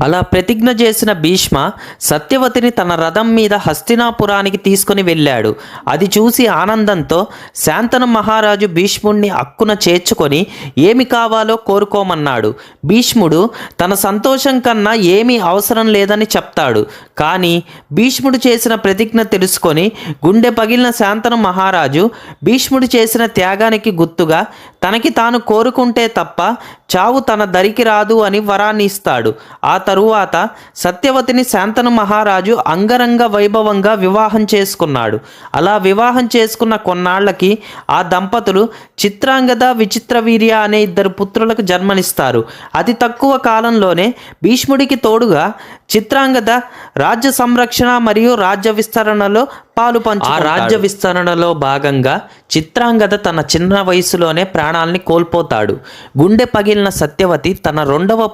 అలా ప్రతిజ్ఞ చేసిన భీష్మ సత్యవతిని తన రథం మీద హస్తినాపురానికి తీసుకుని వెళ్ళాడు. అది చూసి ఆనందంతో శాంతను మహారాజు భీష్ముడిని అక్కున చేర్చుకొని ఏమి కావాలో కోరుకోమన్నాడు. భీష్ముడు తన సంతోషం కన్నా ఏమీ అవసరం లేదని చెప్తాడు. కానీ భీష్ముడు చేసిన ప్రతిజ్ఞ తెలుసుకొని గుండె పగిలిన శాంతను మహారాజు భీష్ముడు చేసిన త్యాగానికి గుర్తుగా తనకి తాను కోరుకుంటే తప్ప చావు తన దరికి రాదు అని వరాన్ని ఇస్తాడు. ఆ తరువాత సత్యవతిని శాంతను మహారాజు అంగరంగ వైభవంగా వివాహం చేసుకున్నాడు. అలా వివాహం చేసుకున్న కొన్నాళ్లకి ఆ దంపతులు చిత్రాంగద విచిత్రవీర్య అనే 2 పుత్రులకు జన్మనిస్తారు. అతి తక్కువ కాలంలోనే భీష్ముడికి తోడుగా చిత్రాంగద రాజ్య సంరక్షణ మరియు రాజ్య విస్తరణలో పాలు పంచు. ఆ రాజ్య విస్తరణలో భాగంగా చిత్రాంగద తన చిన్న వయసులోనే ప్రాణాల్ని కోల్పోతాడు. గుండె పగిలిన సత్యవతి తన 2వ